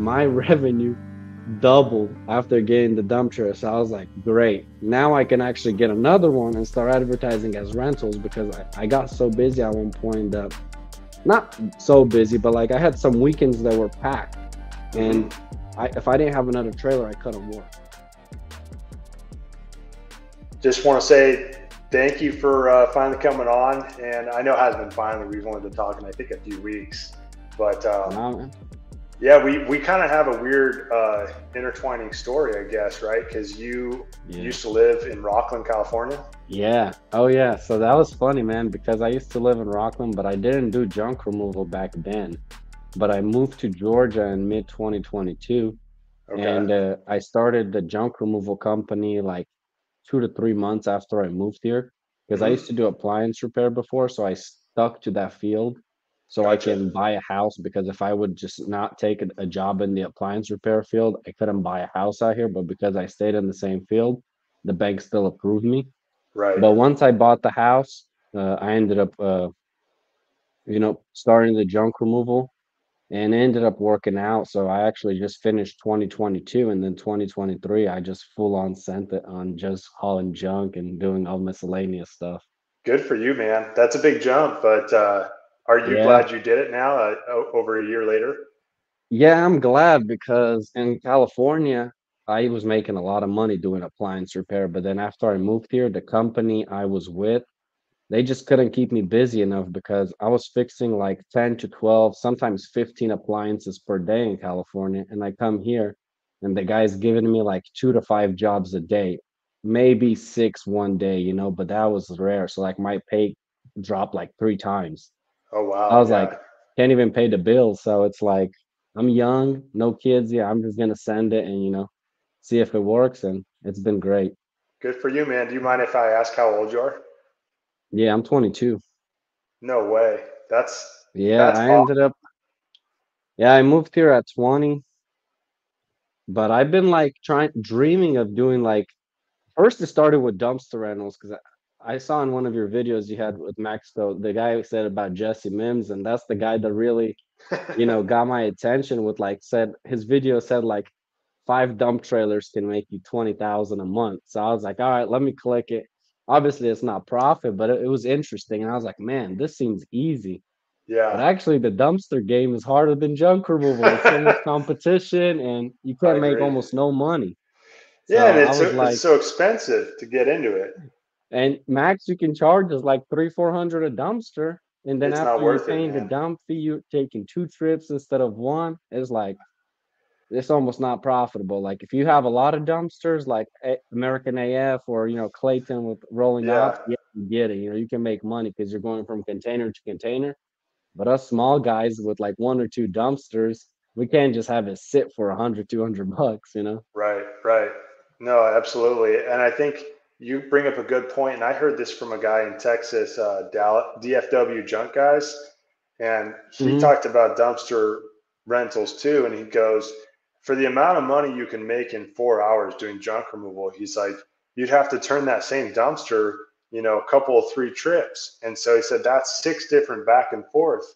my revenue doubled after getting the dump trailer. So I was like, great. Now I can actually get another one and start advertising as rentals, because I got so busy at one point that, not so busy, but like I had some weekends that were packed. And if I didn't have another trailer, I couldn't work. Just want to say thank you for finally coming on. And I know it has been finally, we've only been talking, I think, a few weeks. But yeah, we kind of have a weird intertwining story, I guess, right? Because you used to live in Rockland, California. Yeah. Oh, yeah. So that was funny, man, because I used to live in Rockland, but I didn't do junk removal back then. But I moved to Georgia in mid 2022. Okay. And I started the junk removal company like 2 to 3 months after I moved here, because I used to do appliance repair before. So I stuck to that field so I can buy a house, because if I would just not take a job in the appliance repair field, I couldn't buy a house out here. But because I stayed in the same field, the bank still approved me. Right. But once I bought the house, I ended up, starting the junk removal, and it ended up working out. So I actually just finished 2022, and then 2023, I just full on sent it on just hauling junk and doing all miscellaneous stuff. Good for you, man. That's a big jump, but are you Yeah. glad you did it now, over a year later? Yeah, I'm glad, because in California, I was making a lot of money doing appliance repair. But then after I moved here, the company I was with, they just couldn't keep me busy enough, because I was fixing like 10 to 12, sometimes 15 appliances per day in California. And I come here and the guy's giving me like 2 to 5 jobs a day, maybe six one day, but that was rare. So like my pay dropped like 3 times. Oh, I wow. was Yeah. like, can't even pay the bills. So it's like, I'm young, no kids. Yeah, I'm just going to send it and, see if it works. And it's been great. Good for you, man. Do you mind if I ask how old you are? Yeah, I'm 22. No way. Yeah, That's I awesome. ended up, yeah, I moved here at 20, but I've been like dreaming of doing like, first it started with dumpster rentals, because I saw in one of your videos you had with Max, though, the guy said about Jesse Mims, and that's the guy that really, got my attention with, like, said his video said like 5 dump trailers can make you 20,000 a month. So I was like, all right, let me click it. Obviously it's not profit, but it was interesting. And I was like, man, this seems easy. But Yeah. actually, the dumpster game is harder than junk removal. It's so much competition, and you I can't make agree. almost no money. Yeah, So and I it's was it's like, so expensive to get into it. and max you can charge is like 300-400 a dumpster, and then It's not after you're worth it, paying the man. dump fee, you're taking 2 trips instead of one. It's like, it's almost not profitable. Like if you have a lot of dumpsters, like American AF or Clayton with rolling Yeah. ops, yeah, you get it. You can make money because you're going from container to container. But us small guys with like 1 or 2 dumpsters, we can't just have it sit for 100-200 bucks. Right, right. No, absolutely. And I think you bring up a good point. And I heard this from a guy in Texas, DFW Junk Guys, and he Hmm. talked about dumpster rentals too. And he goes, for the amount of money you can make in 4 hours doing junk removal, he's like, you'd have to turn that same dumpster, a couple of 3 trips. And so he said that's 6 different back and forth.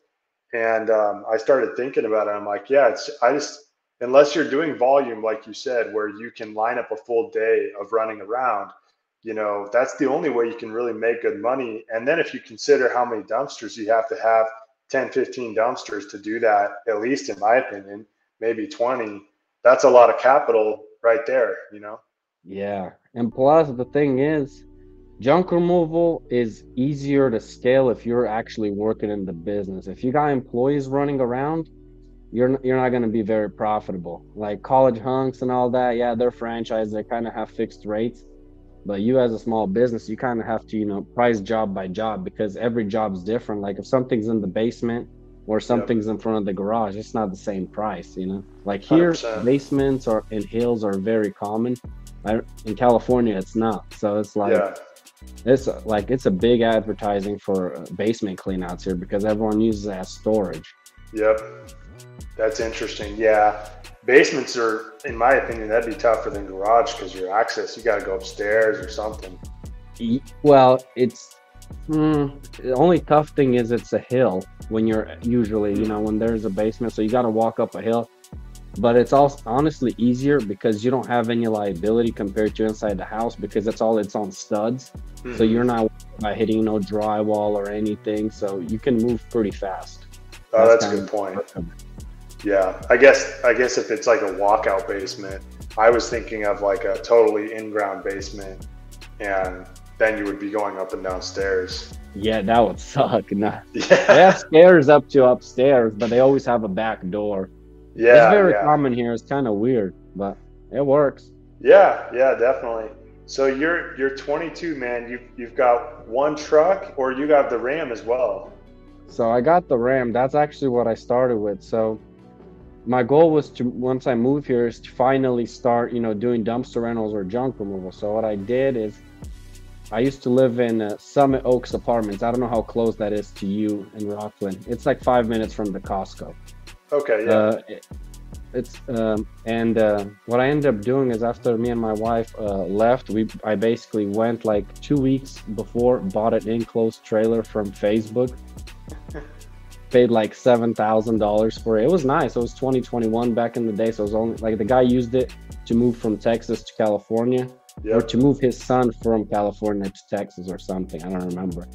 And I started thinking about it. I'm like, yeah, unless you're doing volume, like you said, where you can line up a full day of running around, that's the only way you can really make good money. And then if you consider how many dumpsters you have to have, 10, 15 dumpsters to do that, at least in my opinion, maybe 20, that's a lot of capital right there. Yeah. And plus, the thing is, junk removal is easier to scale if you're actually working in the business. If you got employees running around, you're not going to be very profitable. Like college hunks and all that, yeah, they're franchised, they kind of have fixed rates. But you as a small business, you kind of have to, price job by job, because every job's different. Like if something's in the basement or Yep. something's in front of the garage, it's not the same price. Like here, 100%. basements or in hills are very common. In California, it's not. So Yeah. it's a big advertising for basement cleanouts here, because everyone uses it as storage. Yep. That's interesting. Yeah. Basements are, in my opinion, that'd be tougher than garage because your access, you got to go upstairs or something. Well, the only tough thing is it's a hill when you're usually, when there's a basement, so you got to walk up a hill. but it's also honestly easier because you don't have any liability compared to inside the house because it's on studs. So Hmm. you're not worried about hitting no drywall or anything. So you can move pretty fast. Oh, That's that's a kind good of point. the perk of it. Yeah, I guess if it's like a walkout basement, I was thinking of like a totally in-ground basement, and then you would be going up and down stairs. Yeah, that would suck. Nah. They have Yeah, stairs up to upstairs, but they always have a back door. It's yeah, very yeah, common here. It's kind of weird, but it works. yeah, yeah, definitely. So you're 22, man. You've got one truck, or you got the Ram as well. So I got the Ram. That's actually what I started with. So my goal was to, once I move here, is to finally start, doing dumpster rentals or junk removal. So what I did is I used to live in Summit Oaks Apartments. I don't know how close that is to you in Rockland. It's like 5 minutes from the Costco. Okay, yeah. Uh, it's and What I ended up doing is after me and my wife left, I basically went like 2 weeks before, bought an enclosed trailer from Facebook, paid like $7,000 for it. It was nice. It was 2021 back in the day, so it was only like the guy used it to move from Texas to California, or Yep. to move his son from California to Texas or something. I don't remember.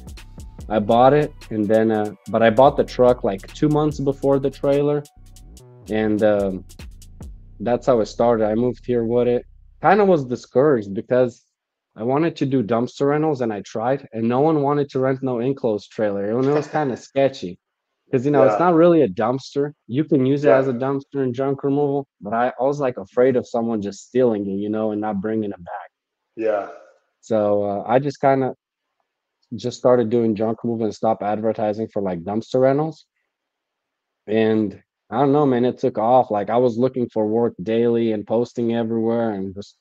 I bought it, and then but I bought the truck like 2 months before the trailer, and that's how it started. I moved here with it. Kind of was discouraged because I wanted to do dumpster rentals and I tried, and no one wanted to rent no enclosed trailer. And it was kind of sketchy because it's Yeah. not really a dumpster. You can use it as a Yep. dumpster and junk removal, but I was like afraid of someone just stealing it, and not bringing it back. Yeah. So I just kind of just started doing junk removal and stopped advertising for like dumpster rentals. And I don't know, man, it took off. Like I was looking for work daily and posting everywhere, and just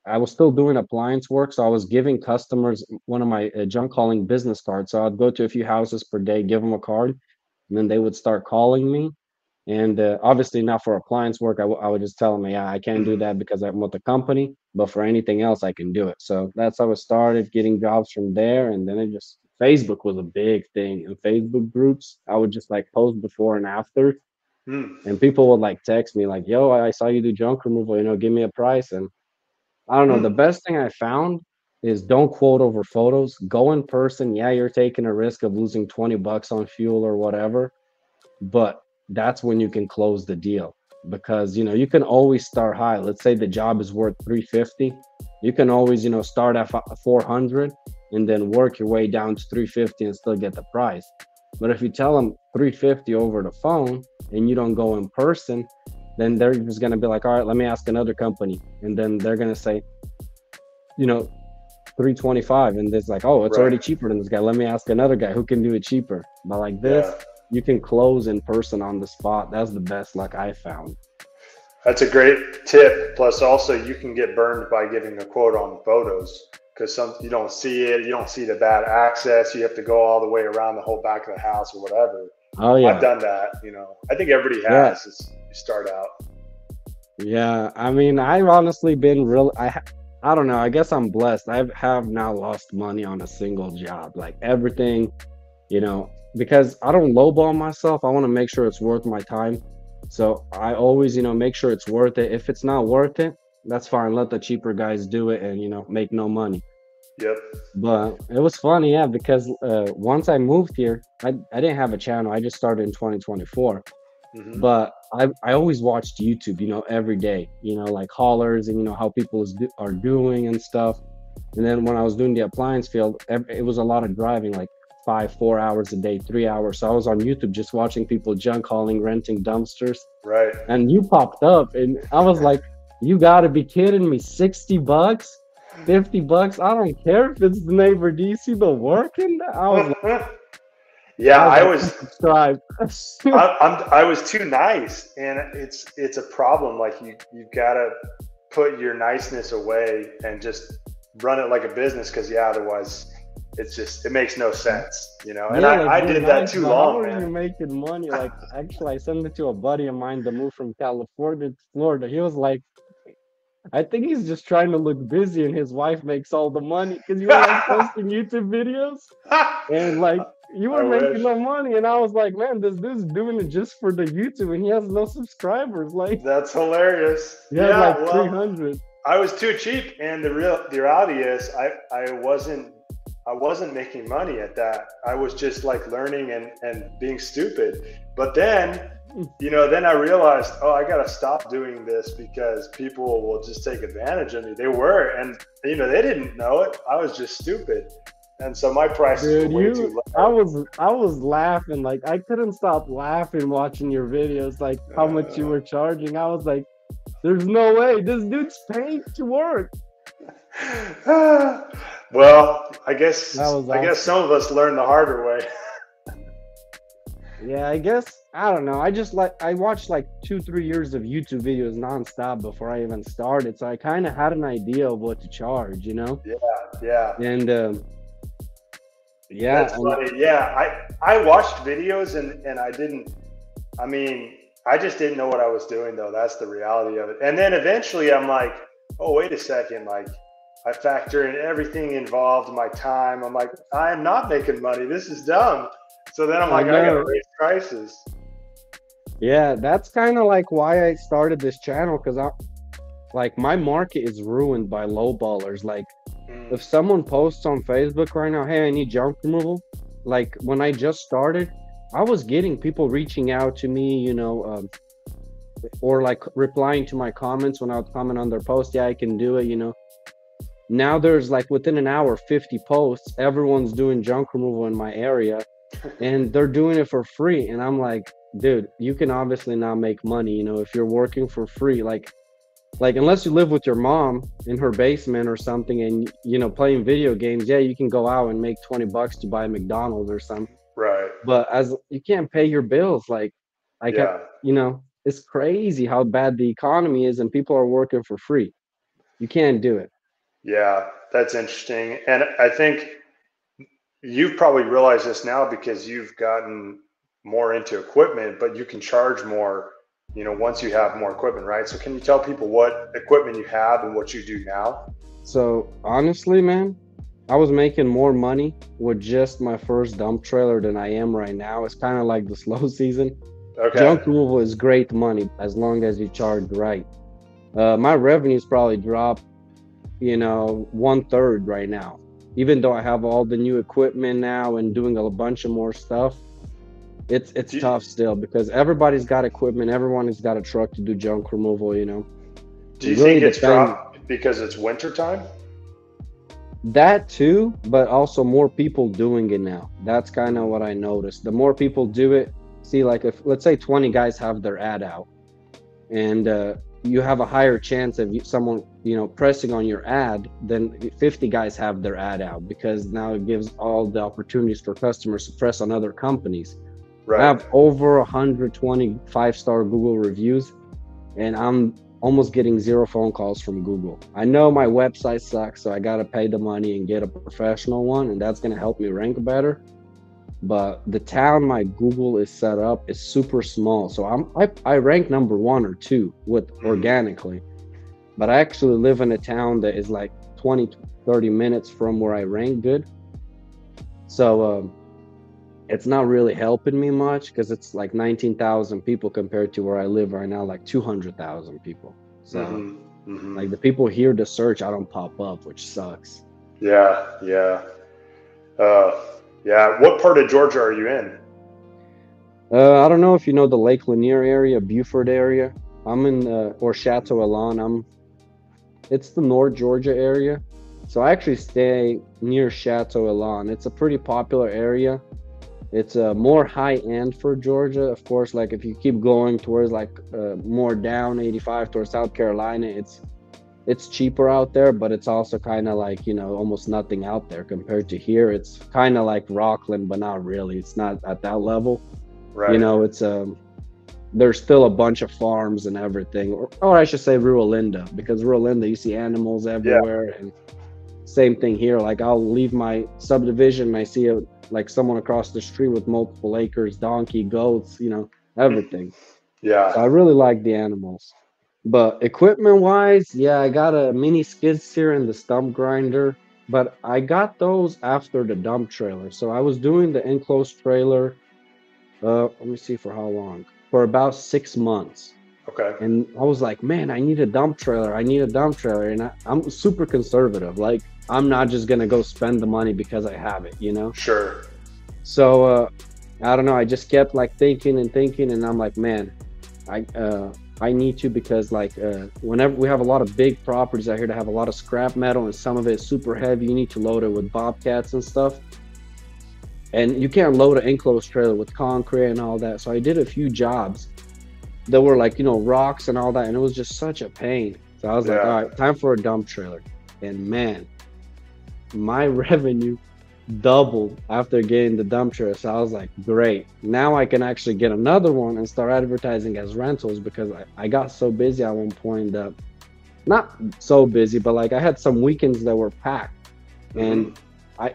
I was still doing appliance work, so I was giving customers one of my junk calling business cards. So I'd go to a few houses per day, give them a card, and then they would start calling me. And obviously, not for appliance work, I would just tell them, yeah, I can't do Hmm. that because I'm with the company. But for anything else, I can do it. So that's how it started, getting jobs from there. And then it just Facebook was a big thing. In Facebook groups, I would just like post before and after, Hmm. and people would like text me like, "Yo, I saw you do junk removal. Give me a price." And I don't know. The Hmm. best thing I found is don't quote over photos. Go in person. Yeah, you're taking a risk of losing 20 bucks on fuel or whatever, but that's when you can close the deal because you can always start high. Let's say the job is worth 350. You can always, start at 400 and then work your way down to 350 and still get the price. But if you tell them 350 over the phone and you don't go in person, then they're just going to be like, all right, let me ask another company. And then they're going to say, you know, 325, and it's like, oh, it's Right. already cheaper than this guy. Let me ask another guy who can do it cheaper. But like Yeah. this, you can close in person on the spot. That's the best luck I found. That's a great tip. Plus, also, you can get burned by giving a quote on photos because some you don't see it. You don't see the bad access. You have to go all the way around the whole back of the house or whatever. Oh I've yeah. done that. I think everybody Yeah. has. You start out. Yeah, I mean, I've honestly been real. I don't know. I guess I'm blessed. I have now lost money on a single job. Like everything, because I don't lowball myself. I want to make sure it's worth my time. So I always, make sure it's worth it. If it's not worth it, that's fine. Let the cheaper guys do it and, make no money. Yep. But it was funny, yeah, because once I moved here, I didn't have a channel. I just started in 2024. Hmm. But I always watched YouTube, every day, like haulers and how people are doing and stuff. And then when I was doing the appliance field, it was a lot of driving, like 4 hours a day, 3 hours. So I was on YouTube just watching people junk hauling, renting dumpsters, Right. and you popped up, and I was like, "You got to be kidding me! $60, $50? I don't care if it's the neighbor. Do you see the work in that?" Yeah, I was I like, was "Subscribe." I was too nice, and it's a problem. Like you gotta put your niceness away and just run it like a business, because yeah, otherwise it makes no sense. And Yeah, I like I you're did that nice, too but how long, are man. you making money? Like, actually, I sent it to a buddy of mine that moved from California to Florida. He was like, I think he's just trying to look busy, and his wife makes all the money because you were like posting YouTube videos, and like you I were making wish. no money, and I was like, man, this dude's doing it just for the YouTube, and he has no subscribers. Like That's hilarious. he has Yeah, like well, 300. I was too cheap, and the reality is, I wasn't making money at that. I was just like learning and being stupid. But then, then I realized, oh, I got to stop doing this because people will just take advantage of me. They were, and they didn't know it. I was just stupid, and so my prices were Dude, way too low. I was laughing, like I couldn't stop laughing watching your videos, like how much you Uh, were charging. I was like, there's no way this dude's paid to work. well, That was I guess awesome. some of us learned the harder way. Yeah, I guess I don't know. I watched like 2, 3 years of YouTube videos nonstop before I even started, so I kind of had an idea of what to charge, you know. Yeah, yeah. And yeah, That's and funny. Yeah, I watched videos and I didn't. I mean, I just didn't know what I was doing though. That's the reality of it. And then eventually, I'm like, oh wait a second. Like, I factor in everything involved, my time. I'm like, I am not making money. This is dumb. So then I'm I like, I got to know. raise prices. Yeah, that's kind of like why I started this channel because I like my market is ruined by lowballers. Like Mm, if someone posts on Facebook right now, hey, I need junk removal. Like when I just started, I was getting people reaching out to me, or like replying to my comments when I would comment on their post. Yeah, I can do it. Now there's like within an hour, 50 posts. Everyone's doing junk removal in my area, and they're doing it for free. And I'm like, dude, you can obviously not make money, if you're working for free. Like unless you live with your mom in her basement or something and playing video games, yeah, you can go out and make 20 bucks to buy McDonald's or something. right. But as you can't pay your bills, like I got, Yeah. it's crazy how bad the economy is and people are working for free. You can't do it. Yeah. That's interesting. And I think you've probably realized this now because you've gotten more into equipment, but you can charge more, once you have more equipment, right? So can you tell people what equipment you have and what you do now? So honestly, man, I was making more money with just my first dump trailer than I am right now. It's kind of like the slow season. Okay. Junk removal is great money as long as you charge right. My revenues probably dropped, 1/3 right now. Even though I have all the new equipment now and doing a bunch of more stuff, it's Do you, tough still because everybody's got equipment. Everyone has got a truck to do junk removal. do It you really think it's depends. dropped because it's winter time? That too, but also more people doing it now. That's kind of what I noticed. The more people do it, see, like if let's say 20 guys have their ad out, and you have a higher chance of someone pressing on your ad than 50 guys have their ad out because now it gives all the opportunities for customers to press on other companies. I Right. have over 120 5-star Google reviews, and I'm almost getting zero phone calls from Google. I know my website sucks, so I got to pay the money and get a professional one, and that's going to help me rank better. But the town my Google is set up is super small, so I rank number one or two with Mm, organically. But I actually live in a town that is like 20 to 30 minutes from where I rank good. So it's not really helping me much because it's like 19,000 people compared to where I live right now, like 200,000 people. So mm-hmm, mm-hmm. like the people here to search, I don't pop up, which sucks. Yeah. Yeah. Uh, yeah. What part of Georgia are you in? I don't know if you know the Lake Lanier area, Buford area. I'm in or Chateau Alon. It's the North Georgia area. So I actually stay near Chateau Alon. It's a pretty popular area. It's more high end for Georgia, of course. Like if you keep going towards like more down 85 towards South Carolina, it's cheaper out there, but it's also kind of like almost nothing out there compared to here. It's kind of like Rockland, but not really. It's not at that level. Right. It's there's still a bunch of farms and everything, or I should say rural Linda, because rural Linda you see animals Yeah. everywhere, and same thing here. Like I'll leave my subdivision and I see like someone across the street with multiple acres, donkey, goats, everything. So Yeah. I really like the animals. But equipment wise, yeah, I got a mini skid steer and the stump grinder, but I got those after the dump trailer. So I was doing the enclosed trailer, let me see for how long? For about 6 months. Okay. And I was like, man, I need a dump trailer. I need a dump trailer. And I'm super conservative. Like, I'm not just gonna go spend the money because I have it, you know? Sure. So I don't know, I just kept like thinking and thinking, and I'm like, man, I need to, because like whenever we have a lot of big properties out here that have a lot of scrap metal and some of it is super heavy, you need to load it with bobcats and stuff. And you can't load an enclosed trailer with concrete and all that. So I did a few jobs that were like, rocks and all that, and it was just such a pain. So I was like, Yeah. all right, time for a dump trailer. And man, my revenue doubled after getting the dump trailer. So I was like, great. Now I can actually get another one and start advertising as rentals, because I got so busy at one point that, not so busy, but like I had some weekends that were packed. Mm-hmm. And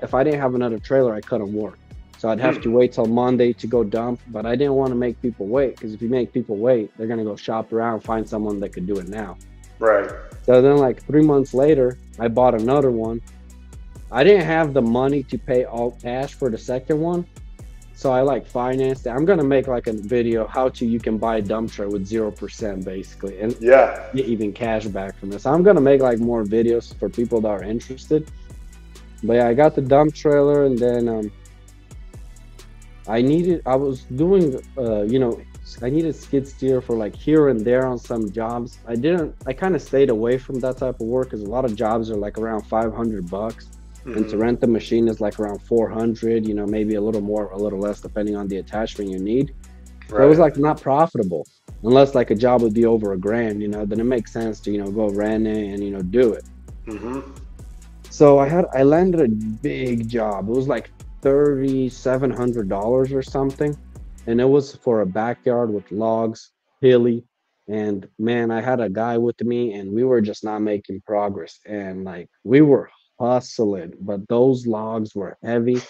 if I didn't have another trailer, I couldn't work. So I'd have Hmm. to wait till Monday to go dump. But I didn't want to make people wait, because if you make people wait, they're going to go shop around, find someone that could do it now. Right. So then, like 3 months later, I bought another one. I didn't have the money to pay all cash for the second one. So I like financed it. I'm gonna make like a video how to you can buy a dump truck with 0% basically, and Yeah. get even cash back from this. I'm gonna make like more videos for people that are interested. But yeah, I got the dump trailer, and then I was doing I needed skid steer for like here and there on some jobs. I kind of stayed away from that type of work, because a lot of jobs are like around $500, and to Hmm. rent the machine is like around 400, maybe a little more, a little less, depending on the attachment you need. So it was Right. like not profitable, unless like a job would be over a grand, then it makes sense to, go rent it and, do it. Hmm. So I landed a big job. It was like $3,700 or something. And it was for a backyard with logs, hilly. And man, I had a guy with me, and we were just not making progress. And like we were hustling, but those logs were heavy.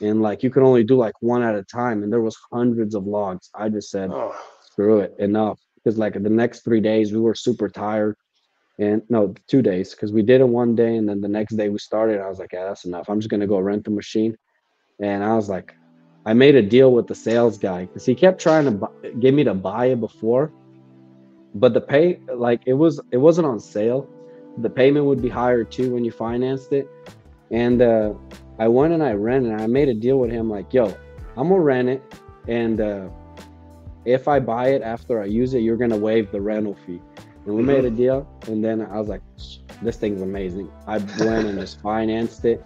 And like you could only do like one at a time. And there was hundreds of logs. I just said, Oh. screw it, enough. Because like the next 3 days we were super tired. And no, 2 days, because we did it one day, and then the next day we started. I was like, yeah, that's enough. I'm just gonna go rent the machine. And I was like, I made a deal with the sales guy, because he kept trying to get me to buy it before, but the pay, like it wasn't on sale. The payment would be higher too when you financed it. And I went and I rented. And I made a deal with him, like, yo, I'm gonna rent it, and if I buy it after I use it, you're gonna waive the rental fee. And we made a Hmm. deal. And then I was like, this thing's amazing. I went and just financed it.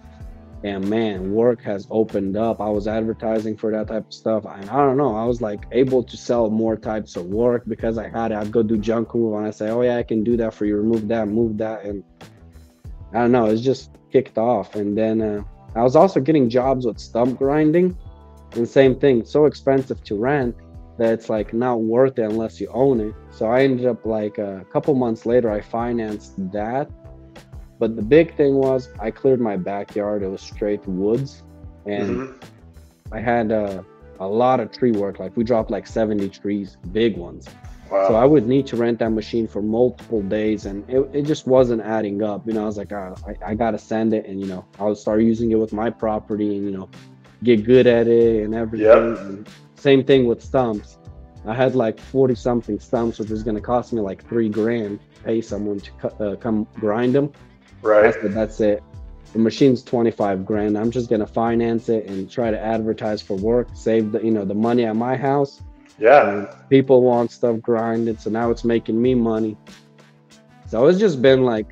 And man, work has opened up. I was advertising for that type of stuff. And I don't know, I was like able to sell more types of work because I had it. I'd go do junk move, and I say, oh yeah, I can do that for you. Remove that, move that. And I don't know, it's just kicked off. And then I was also getting jobs with stump grinding. And same thing, so expensive to rent that it's like not worth it unless you own it. So I ended up like a couple months later, I financed that. But the big thing was I cleared my backyard. It was straight woods, and Hmm. I had a lot of tree work. Like we dropped like 70 trees, big ones. So I Wow. would need to rent that machine for multiple days, and it just wasn't adding up. I was like, I gotta send it, and I would start using it with my property, and get good at it and everything. Yep. And same thing with stumps. I had like 40 something stumps, which was going to cost me like 3 grand to pay someone to come grind them. I Right. said, that's it. The machine's 25 grand. I'm just going to finance it and try to advertise for work, save the money at my house. Yeah. And people want stuff grinded. So now it's making me money. So it's just been like,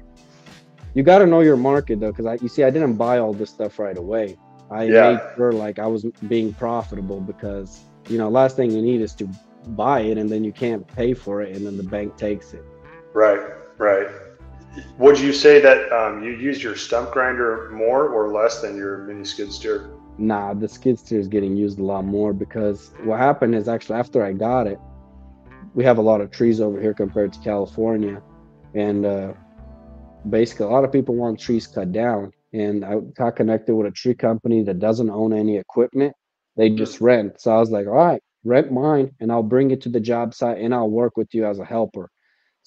you got to know your market though. Cause you see, I didn't buy all this stuff right away. I made Yeah. sure like I was being profitable, because, last thing you need is to buy it and then you can't pay for it and then the bank takes it. Right. Right. Would you say that you use your stump grinder more or less than your mini skid steer? Nah, the skid steer is getting used a lot more, because what happened is actually after I got it, we have a lot of trees over here compared to California. And basically, a lot of people want trees cut down. And I got connected with a tree company that doesn't own any equipment. They just Hmm. rent. So I was like, all right, rent mine and I'll bring it to the job site and I'll work with you as a helper.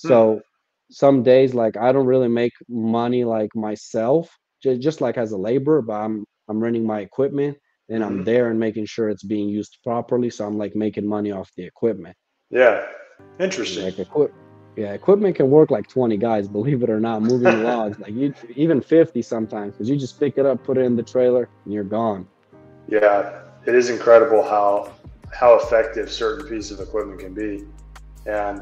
Hmm. So some days, like I don't really make money like myself, just like as a laborer, but I'm renting my equipment and I'm Hmm. there and making sure it's being used properly. So I'm like making money off the equipment. Yeah. Interesting. Like yeah, equipment can work like 20 guys, believe it or not, moving logs, like you even 50 sometimes, because you just pick it up, put it in the trailer, and you're gone. Yeah, it is incredible how effective certain pieces of equipment can be. And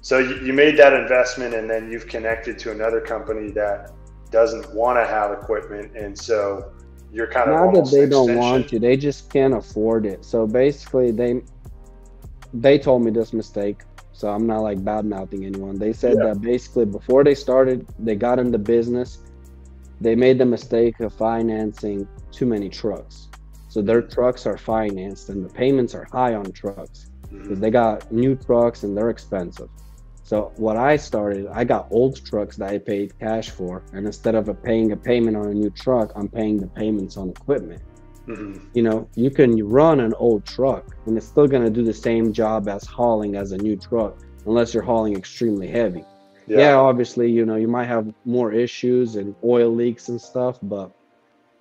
so you made that investment, and then you've connected to another company that doesn't want to have equipment, and so you're kind of Not that almost an they don't want extension. to, they just can't afford it. So basically, they told me this mistake. So I'm not like bad mouthing anyone. They said Yeah. that basically before they started, they got in the business, they made the mistake of financing too many trucks. So their Hmm. trucks are financed and the payments are high on trucks because Hmm. they got new trucks and they're expensive. So what I started, I got old trucks that I paid cash for, and instead of paying a payment on a new truck, I'm paying the payments on equipment. Hmm. You can run an old truck and it's still going to do the same job as hauling as a new truck, unless you're hauling extremely heavy. Yeah, Yeah. obviously, you might have more issues and oil leaks and stuff, but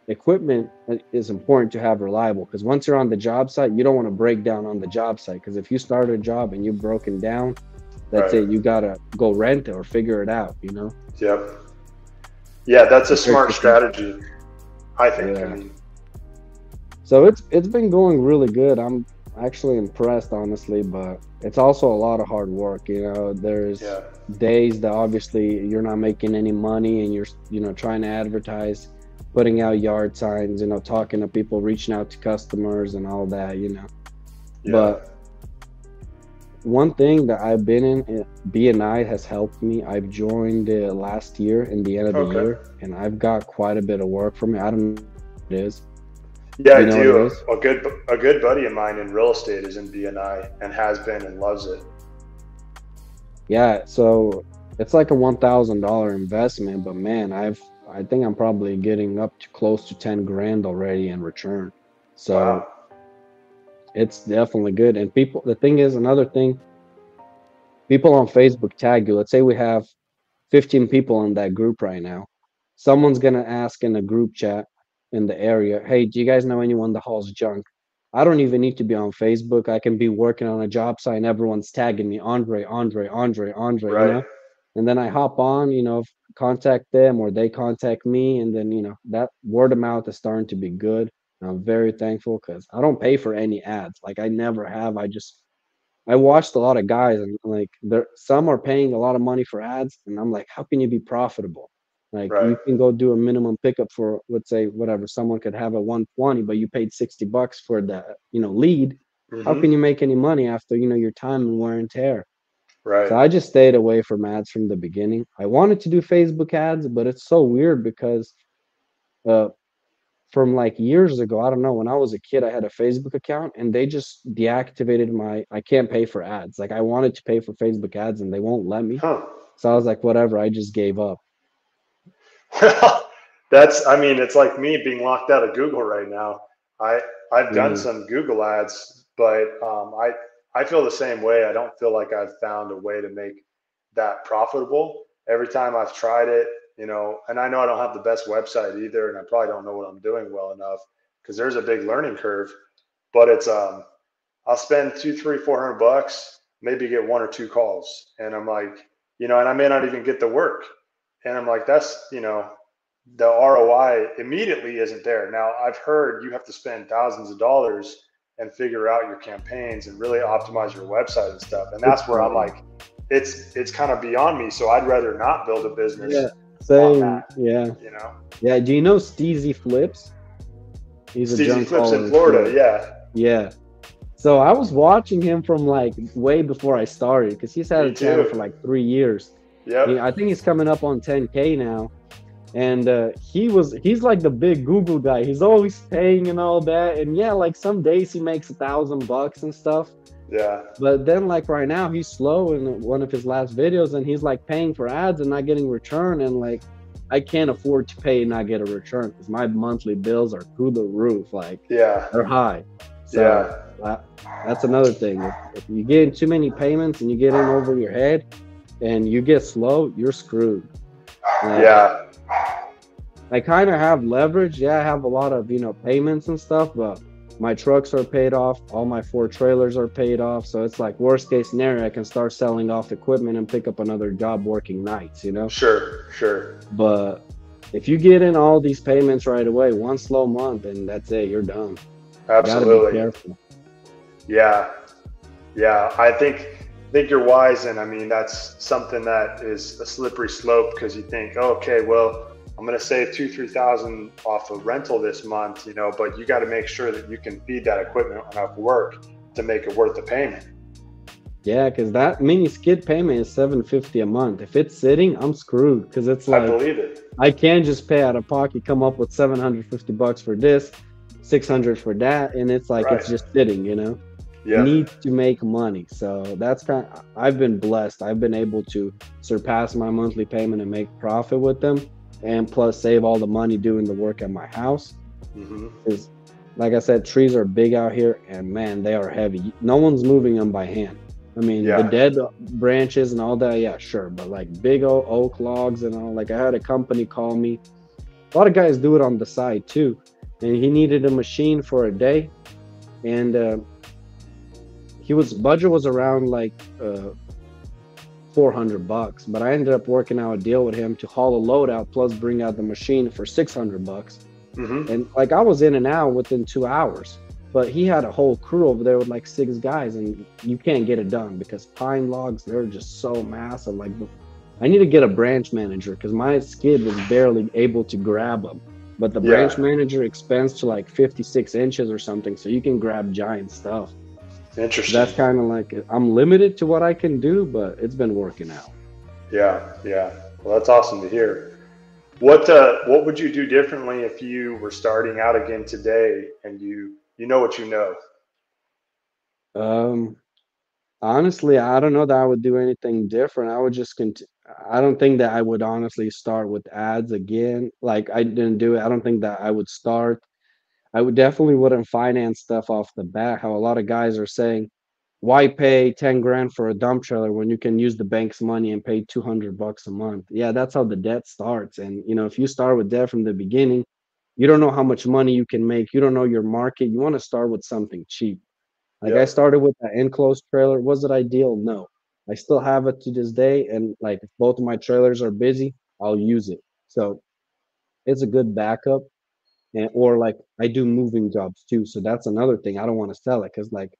equipment is important to have reliable because once you're on the job site, you don't want to break down on the job site because if you start a job and you're broken down, that's Right. it. You got to go rent it or figure it out. Yep. Yeah, that's a Compared smart to things. strategy, I think. I Yeah. mean, So it's been going really good. I'm actually impressed, honestly, but it's also a lot of hard work. There's yeah. days that obviously you're not making any money and you're trying to advertise, putting out yard signs, talking to people, reaching out to customers and all that. Yeah. But one thing that I've been in, BNI has helped me. I've joined last year in the end of the Okay. year, and I've got quite a bit of work from it. I don't know what it is. Yeah, Do I you know what it do. is? A good buddy of mine in real estate is in BNI and has been and loves it. Yeah, so it's like a $1,000 investment, but man, I think I'm probably getting up to close to 10 grand already in return. So Wow. it's definitely good. And the thing is, another thing, people on Facebook tag you. Let's say we have 15 people in that group right now. Someone's gonna ask in a group chat in the area, hey, do you guys know anyone that hauls junk? I don't even need to be on Facebook. I can be working on a job site and everyone's tagging me, Andre, Andre, Andre, Andre. Right. And then I hop on, contact them or they contact me, and then that word of mouth is starting to be good. And I'm very thankful because I don't pay for any ads. Like I never have. I watched a lot of guys and like some are paying a lot of money for ads, and I'm like, how can you be profitable? Like Right. you can go do a minimum pickup for, let's say, whatever, someone could have a 120, but you paid $60 for the lead. How Hmm. can you make any money after your time and wear and tear? Right. So I just stayed away from ads from the beginning. I wanted to do Facebook ads, but it's so weird because uh from like years ago, I don't know, when I was a kid, I had a Facebook account and they just deactivated I can't pay for ads. Like I wanted to pay for Facebook ads and they won't let me. Huh. So I was like, whatever, I just gave up. Well, that's, I mean, it's like me being locked out of Google right now. I I've done Mm, some Google ads, but I feel the same way. I don't feel like I've found a way to make that profitable. Every time I've tried it, and I know I don't have the best website either, and I probably don't know what I'm doing well enough because there's a big learning curve. But it's I'll spend two, three, $400, maybe get one or two calls, and I'm like, and I may not even get the work, and I'm like, that's the ROI immediately isn't there. Now I've heard you have to spend thousands of dollars and figure out your campaigns and really optimize your website and stuff, and that's where I'm yeah. like, it's kind of beyond me. So I'd rather not build a Yeah. business on Same. that. Yeah. You know, Yeah. Do you know Steezy Flips? He's a Steezy junk Flips in hauler in Florida, Florida. yeah, Yeah. So I was watching him from like way before I started because he's had me a channel for too. like 3 years. I Yep. think he's coming up on 10K now. And he's like the big Google guy. He's always paying and all that. And yeah, like some days he makes $1,000 and stuff. Yeah. But then like right now he's slow in one of his last videos and he's like paying for ads and not getting return. And like I can't afford to pay and not get a return because my monthly bills are through the roof. Like Yeah. they're high. So Yeah. that's another thing. If you get in too many payments and you get in over your head, and you get slow, you're screwed. Like Yeah. I kind of have leverage. Yeah, I have a lot of, payments and stuff, but my trucks are paid off. All my four trailers are paid off. So it's like worst case scenario, I can start selling off equipment and pick up another job working nights. Sure. Sure. But if you get in all these payments right away, one slow month and that's it, you're done. Got to be Absolutely. careful. Yeah. Yeah. I think you're wise, and I mean that's something that is a slippery slope because you think, oh, okay, well, I'm going to save 2-3 thousand off of rental this month, but you got to make sure that you can feed that equipment enough work to make it worth the payment. Yeah, because that mini skid payment is 750 a month. If it's sitting, I'm screwed because it's I like believe it. I can't just pay out of pocket, come up with $750 for this, 600 for that, and it's like Right. it's just sitting. I Yep. need to make money. So that's I've been blessed. I've been able to surpass my monthly payment and make profit with them, and plus save all the money doing the work at my house. Hmm. Because, like I said, trees are big out here, and man, they are heavy. No one's moving them by hand. I mean, the Yeah. dead branches and all that, yeah, sure, but like big old oak logs and all. Like I had a company call me. A lot of guys do it on the side too, and he needed a machine for a day, and he was budget was around like $400, but I ended up working out a deal with him to haul a load out plus bring out the machine for $600. Hmm. And like I was in and out within 2 hours, but he had a whole crew over there with like 6 guys, and you can't get it done because pine logs, they're just so massive. Like I need to get a branch manager because my skid was barely able to grab them. But the branch Yeah. manager expands to like 56 inches or something, so you can grab giant stuff. That's Interesting. kind of like I'm limited to what I can do, but it's been working out. Yeah. Yeah. Well, that's awesome to hear. What would you do differently if you were starting out again today and you know what you know? Um, Honestly, I don't know that I would do anything different. I would just I don't think that I would honestly start with ads again. Like I didn't do it. I don't think that I would start. I would definitely wouldn't finance stuff off the bat. How a lot of guys are saying, why pay 10 grand for a dump trailer when you can use the bank's money and pay $200 a month? Yeah, that's how the debt starts. And if you start with debt from the beginning, you don't know how much money you can make. You don't know your market. You want to start with something cheap. Like I Yep. started with that enclosed trailer. Was it ideal? No. I still have it to this day. And like if both of my trailers are busy, I'll use it. So it's a good backup. And or like I do moving jobs too. So that's another thing. I don't want to sell it because like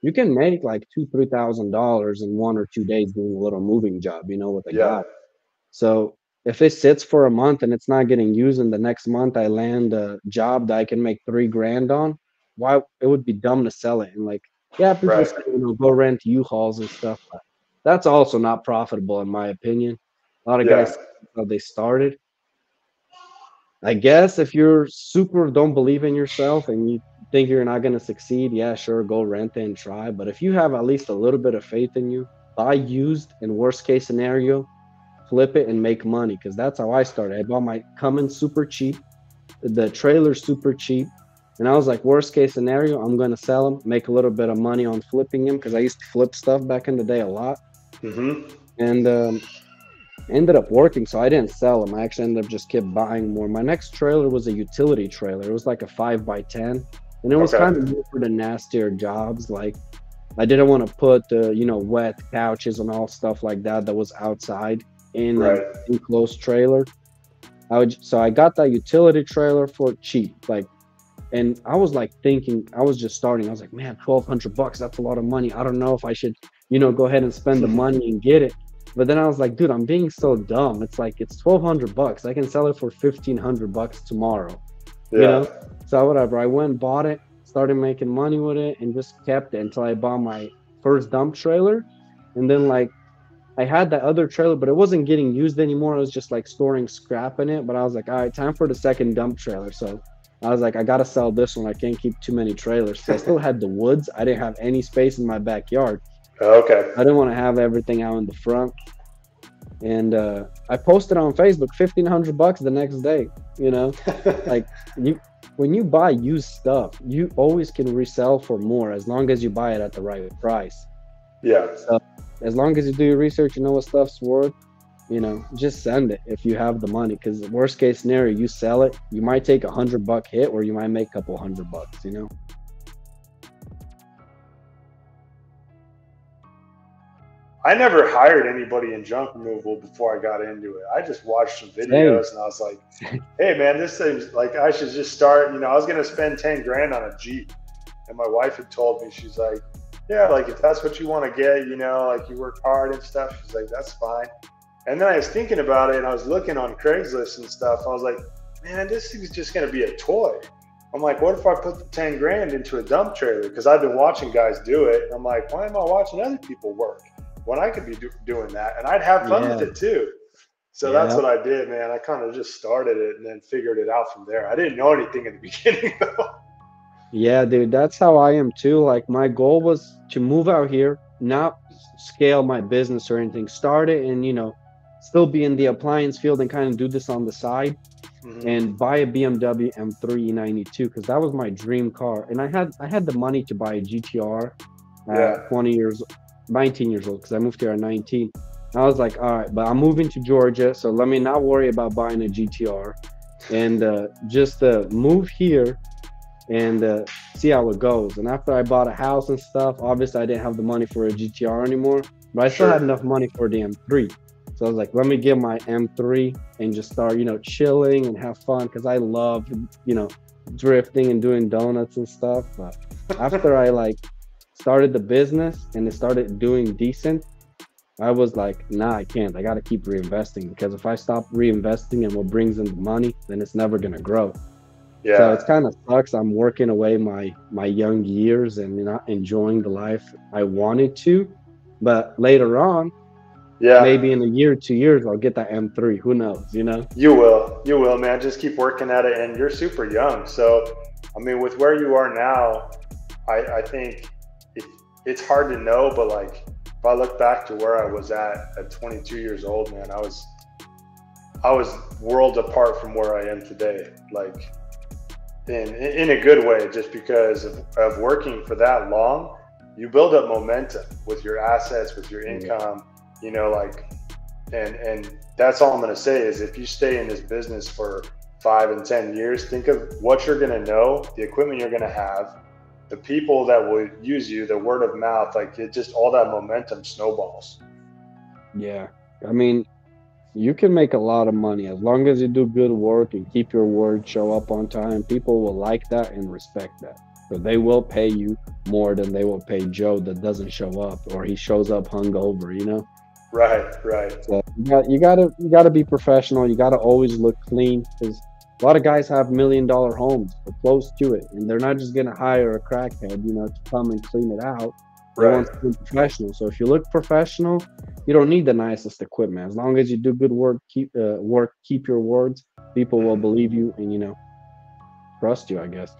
you can make like $2,000-3,000 in 1 or 2 days doing a little moving job, with a guy. Yep. So if it sits for a month and it's not getting used, and the next month I land a job that I can make 3 grand on, why it would be dumb to sell it. And like, yeah, people Right. say, go rent U-Hauls and stuff, but that's also not profitable in my opinion. A lot of guys Yeah. say that's how they started. I guess if you're super don't believe in yourself and you think you're not going to succeed, yeah, sure, go rent it and try. But if you have at least a little bit of faith in you, buy used, and worst case scenario, flip it and make money. Because that's how I started. I bought my Cummins super cheap, the trailer super cheap. And I was like, worst case scenario, I'm going to sell them, make a little bit of money on flipping them because I used to flip stuff back in the day a lot. Hmm. And ended up working, so I didn't sell them. I actually ended up just kept buying more. My next trailer was a utility trailer. It was like a 5x10, and it was Okay. kind of more for the nastier jobs. Like I didn't want to put wet couches and all stuff like that was outside in an Right. enclosed trailer. So I got that utility trailer for cheap, like. And I was like thinking, I was just starting. I was like, man, $1,200, that's a lot of money. I don't know if I should, go ahead and spend the money and get it. But then I was like, dude, I'm being so dumb. It's like it's $1,200. I can sell it for $1,500 tomorrow. You Yeah. know? So whatever. I went and bought it, started making money with it, and just kept it until I bought my first dump trailer. And then like I had that other trailer, but it wasn't getting used anymore. I was just like storing scrap in it. But I was like, all right, time for the second dump trailer. So I was like, I gotta sell this one. I can't keep too many trailers. So I still had the woods. I didn't have any space in my backyard. Okay. I didn't want to have everything out in the front. And I posted on Facebook $1,500 the next day. Like you, when you buy used stuff, you always can resell for more as long as you buy it at the right price. Yeah. So as long as you do your research, you know what stuff's worth, just send it if you have the money. Because worst case scenario, you sell it, you might take $100 hit, or you might make a couple $100. I never hired anybody in junk removal before I got into it. I just watched some Same. videos and I was like, hey man, this seems like I should just start. I was gonna spend 10 grand on a Jeep. And my wife had told me, she's like, yeah, like if that's what you want to get, like you work hard and stuff, she's like, that's fine. And then I was thinking about it and I was looking on Craigslist and stuff. I was like, man, this is just gonna be a toy. I'm like, what if I put the 10 grand into a dump trailer? Because I've been watching guys do it. And I'm like, why am I watching other people work when I could be doing that? And I'd have fun with Yeah. it too. So that's Yeah. what I did, man. I kind of just started it and then figured it out from there. I didn't know anything in the beginning though. Yeah, dude, that's how I am too. Like my goal was to move out here, not scale my business or anything, start it and, still be in the appliance field and kind of do this on the side Mm-hmm. and buy a BMW M3 E92 because that was my dream car. And I had the money to buy a GTR Yeah, at 20 years, 19 years old because I moved here at 19. I was like, all right, but I'm moving to Georgia, so let me not worry about buying a GTR and just move here and see how it goes. And after I bought a house and stuff, obviously I didn't have the money for a GTR anymore, but I still had sure. enough money for the M3. So I was like, let me get my M3 and just start, chilling and have fun because I love, drifting and doing donuts and stuff. But after I like started the business and it started doing decent, I was like, nah, I can't. I got to keep reinvesting because if I stop reinvesting and what brings in the money, then it's never going to grow. So Yeah, it's kind of sucks. I'm working away my young years and not enjoying the life I wanted to. But later on, yeah. maybe in a year, 2 years, I'll get that M3. Who knows? You will, man. Just keep working at it, and you're super young. So, I mean, with where you are now, I think it, it's hard to know, but like if I look back to where I was at 22 years old, man, I was worlds apart from where I am today. Like in a good way, just because of working for that long, you build up momentum with your assets, with your Yeah. income, like, and that's all I'm going to say is if you stay in this business for 5 and 10 years, think of what you're going to know, the equipment you're going to have, the people that will use you, the word of mouth, like it just all that momentum snowballs. Yeah. I mean, you can make a lot of money as long as you do good work and keep your word, show up on time. People will like that and respect that. So they will pay you more than they will pay Joe that doesn't show up or he shows up hungover. Right, right. So you gotta be professional. You gotta always look clean because a lot of guys have $1 million homes or close to it, and they're not just gonna hire a crackhead, to come and clean it out. They Right. want something professional. So if you look professional, you don't need the nicest equipment. As long as you do good work, keep your words. People will Mhm. believe you and trust you. I guess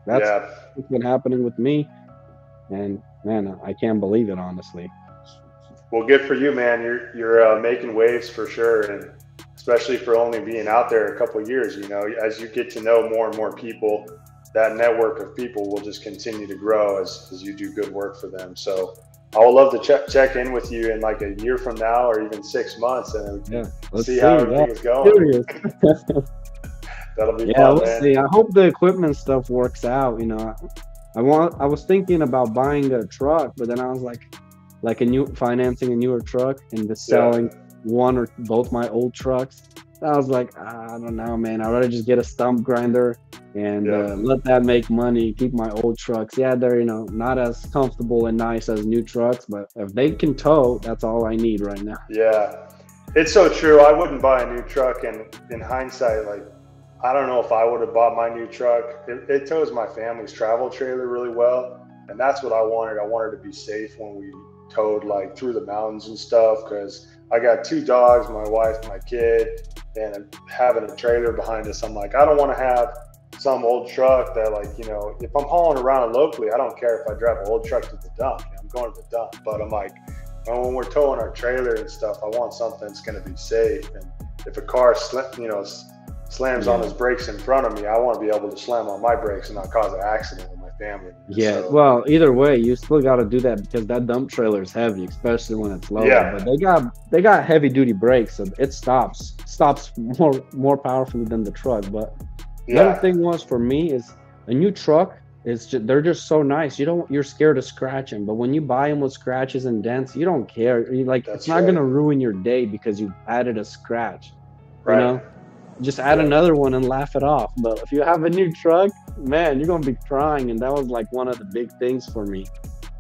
that's Yeah. what's been happening with me, and man, I can't believe it honestly. Well, good for you, man. You're making waves for sure, and especially for only being out there a couple of years. As you get to know more and more people, that network of people will just continue to grow as you do good work for them. So I would love to check in with you in like a year from now, or even 6 months, and we can Yeah, let's see how see. Yeah, everything is going. serious. That'll be Yeah, fun, we'll man. see. I hope the equipment stuff works out. I was thinking about buying a truck, but then I was like financing a newer truck and just Yeah, selling one or both my old trucks. I was like, I don't know, man. I'd rather just get a stump grinder and yeah, let that make money. Keep my old trucks. Yeah, they're not as comfortable and nice as new trucks, but if they can tow, that's all I need right now. yeah. It's so true. I wouldn't buy a new truck, and in hindsight, like I don't know if I would have bought my new truck. It tows my family's travel trailer really well, and that's what I wanted. I wanted to be safe when we towed like through the mountains and stuff because I got two dogs, my wife, my kid, and having a trailer behind us. I'm like, I don't want to have some old truck that if I'm hauling around locally, I don't care if I drive an old truck to the dump. I'm going to the dump, but I'm like, when we're towing our trailer and stuff, I want something that's going to be safe. And if a car, slams on Yeah, his brakes in front of me, I want to be able to slam on my brakes and not cause an accident with my family. Yeah, So well, either way, you still got to do that because that dump trailer is heavy, especially when it's loaded. But yeah, they got heavy duty brakes, so it stops more powerfully than the truck. But another yeah, thing was for me is a new truck is just, they're just so nice. You're scared to scratch them, but when you buy them with scratches and dents, you don't care. You like it's that's not right. gonna ruin your day because you added a scratch. You Right. know, just add Yeah. another one and laugh it off. But if you have a new truck, man, you're gonna be crying, and that was like one of the big things for me.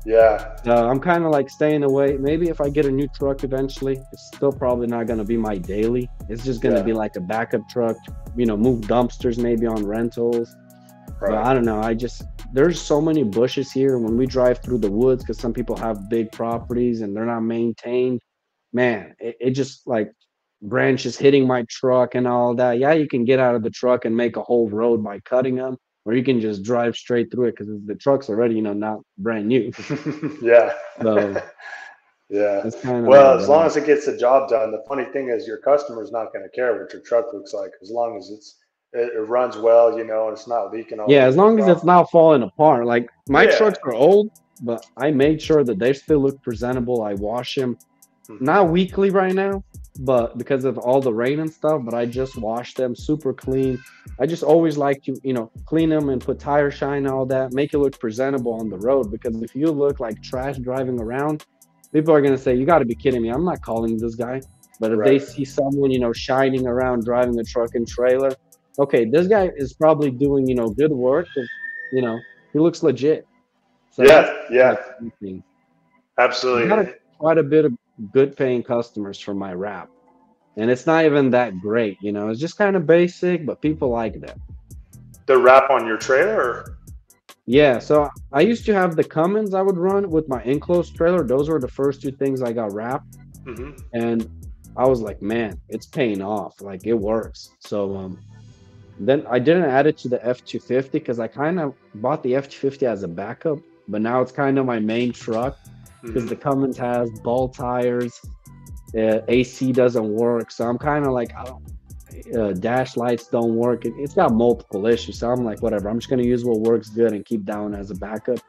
Yeah. I'm kind of like staying away. Maybe if I get a new truck eventually, it's still probably not gonna be my daily. It's just gonna Yeah. be like a backup truck, move dumpsters maybe on rentals. But Right. I don't know. There's so many bushes here when we drive through the woods because some people have big properties and they're not maintained. Man, it just like branches hitting my truck and all that. Yeah, you can get out of the truck and make a whole road by cutting them, or you can just drive straight through it because the truck's already, not brand new. Yeah. So Yeah. it's kind of Well, like as long that. as it gets the job done, the funny thing is your customer's not going to care what your truck looks like as long as it runs well, and it's not leaking all Yeah, over as your long as it's property. not falling apart. Like my Yeah. trucks are old, but I made sure that they still look presentable. I wash them Hmm. not weekly right now, but because of all the rain and stuff, but I just wash them super clean. I just always like to, clean them and put tire shine, all that, make it look presentable on the road. Because if you look like trash driving around, people are gonna say, "You got to be kidding me! I'm not calling this guy." But if they Right. see someone, shining around driving a truck and trailer, okay, this guy is probably doing, good work. 'Cause, he looks legit. So that's Yeah. Yeah. like one thing. I got Absolutely. quite a bit of good paying customers for my wrap. And it's not even that great, it's just kind of basic, but people like that. The wrap on your trailer? Yeah, so I used to have the Cummins I would run with my enclosed trailer. Those were the first two things I got wrapped. Hmm. And I was like, man, it's paying off. Like it works. So then I didn't add it to the F-250 because I kind of bought the F-250 as a backup, but now it's kind of my main truck because the Hmm. Cummins has ball tires. AC doesn't work, so I'm kind of like, I don't, dash lights don't work. It's got multiple issues, so I'm like, whatever. I'm just gonna use what works good and keep that one as a backup.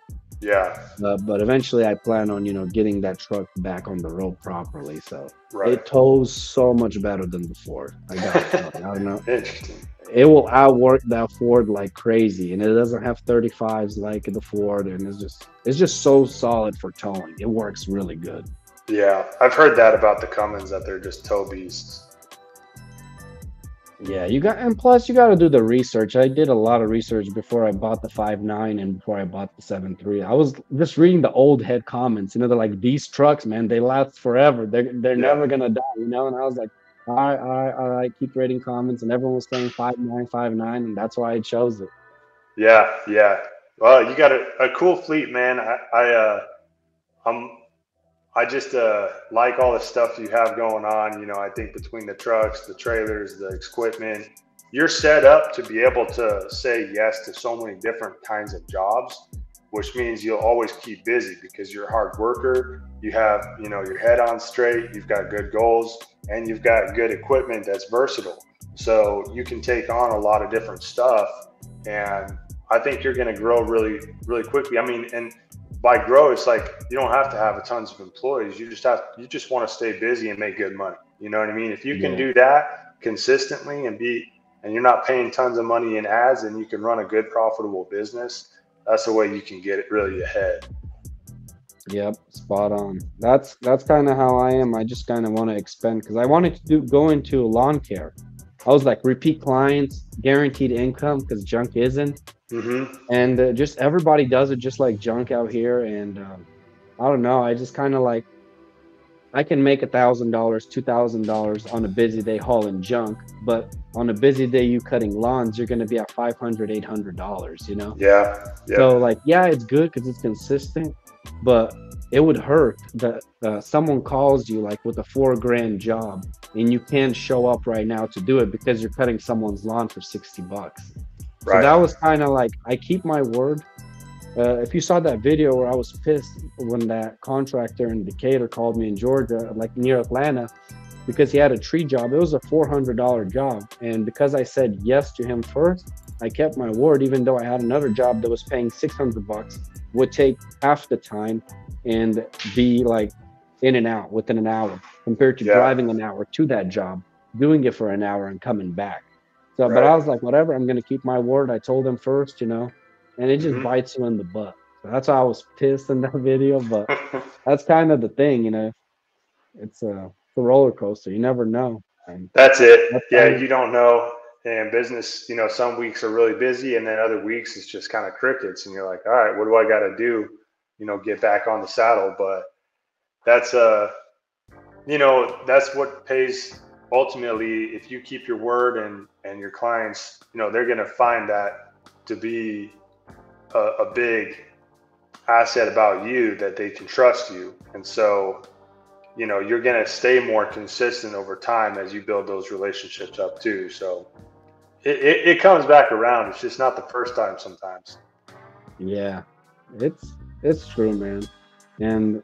Yeah. But eventually, I plan on getting that truck back on the road properly. So Right. it tows so much better than the Ford. I gotta tell you, I don't know. Interesting. It will outwork that Ford like crazy, and it doesn't have 35s like the Ford, and it's just so solid for towing. It works really good. Yeah. I've heard that about the Cummins that they're just tow beasts. Yeah, and plus you got to do the research. I did a lot of research before I bought the 5.9 and before I bought the 7.3. I was just reading the old head comments. They're like, these trucks, man, they last forever. They're Yeah. never gonna die. And I was like, all right, keep reading comments, and everyone was saying 5.9, 5.9, and that's why I chose it. Yeah. Yeah. Well, you got a cool fleet, man. I'm I just like all the stuff you have going on. I think between the trucks, the trailers, the equipment, you're set up to be able to say yes to so many different kinds of jobs, which means you'll always keep busy because you're a hard worker. You have, your head on straight, you've got good goals, and you've got good equipment that's versatile. So you can take on a lot of different stuff. And I think you're going to grow really, really quickly. I mean, and by grow, it's like you don't have to have a tons of employees. You just want to stay busy and make good money. You know what I mean? If you can Yeah. do that consistently and you're not paying tons of money in ads and you can run a good profitable business, that's the way you can get it really ahead. Yep, spot on. That's kind of how I am. I just kind of want to expand because I wanted to go into lawn care. I was like repeat clients, guaranteed income because junk isn't. Hmm. And just everybody does it just like junk out here. And I don't know. I just kind of like I can make $1,000, $2,000 on a busy day hauling junk, but on a busy day you cutting lawns, you're going to be at 500, $800. Yeah. So Yep. like, yeah, it's good because it's consistent, but it would hurt that someone calls you like with a 4 grand job and you can't show up right now to do it because you're cutting someone's lawn for $60. So Right. that was kind of like I keep my word. If you saw that video where I was pissed when that contractor in Decatur called me in Georgia, like near Atlanta, because he had a tree job. It was a $400 job. And because I said yes to him first, I kept my word, even though I had another job that was paying 600 bucks, would take half the time and be like in and out within an hour compared to Yeah. driving an hour to that job, doing it for an hour and coming back. So, but I Right. was like, whatever, I'm going to keep my word. I told him first, and it just Hmm. bites you in the butt. So that's why I was pissed in that video. But that's kind of the thing. It's a roller coaster. You never know. And That's it. that's Yeah, kind of, you don't know. And business, some weeks are really busy, and then other weeks it's just kind of crickets, and you're like, all right, what do I got to do? Get back on the saddle. But that's that's what pays ultimately. If you keep your word, and your clients, they're going to find that to be a big asset about you, that they can trust you. And so you're going to stay more consistent over time as you build those relationships up too. So it comes back around. It's just not the first time sometimes. yeah, it's true, man. And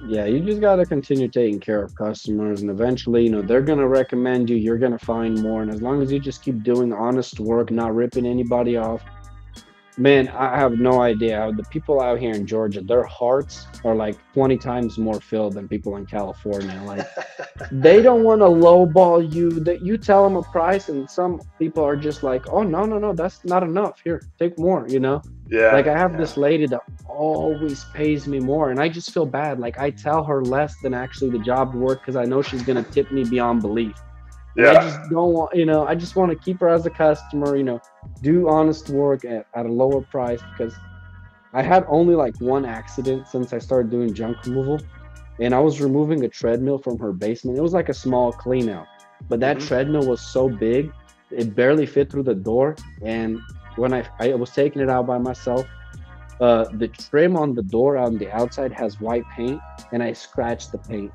yeah, you just got to continue taking care of customers, and eventually, they're going to recommend you. You're going to find more. And as long as you just keep doing honest work, not ripping anybody off, man, I have no idea how the people out here in Georgia, their hearts are like 20 times more filled than people in California. Like, they don't want to lowball you. That you tell them a price, and some people are just like, "Oh, no, no, no, that's not enough. Here, take more." Like, Yeah, I have yeah, this lady that always pays me more, and I just feel bad. Like, I tell her less than actually the job work because I know she's gonna tip me beyond belief. And I yeah. just don't want, I just want to keep her as a customer, do honest work at a lower price, because I had only like one accident since I started doing junk removal, and I was removing a treadmill from her basement. It was like a small clean out, but that Hmm. treadmill was so big, it barely fit through the door. And when I was taking it out by myself, the trim on the door on the outside has white paint, and I scratched the paint.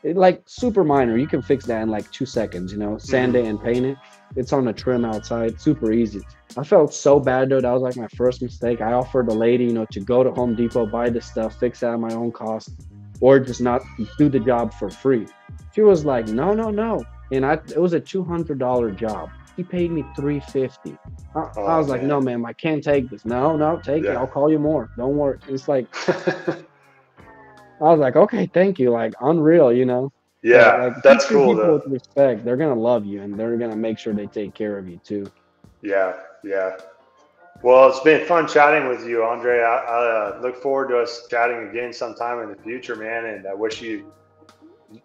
Like super minor. You can fix that in like 2 seconds, sand it Hmm. and paint it. It's on the trim outside, super easy. I felt so bad though. That was like my first mistake. I offered the lady, to go to Home Depot, buy this stuff, fix it at my own cost, or just not do the job for free. She was like, no, no, no. And it was a $200 job. She paid me 350. I Oh was like, no, man. ma'am, I can't take this. No, no, take it. Yeah. I'll call you more. Don't worry. It's like, I was like, okay, thank you. Like, unreal. So, Yeah, like, if you that's treat cool people though. with respect, they're gonna love you, and they're gonna make sure they take care of you too. Yeah, yeah. Well, it's been fun chatting with you, Andre. I look forward to us chatting again sometime in the future, man. And I wish you,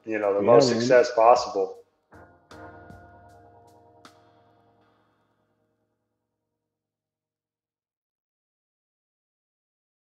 the Yeah, most man. success possible.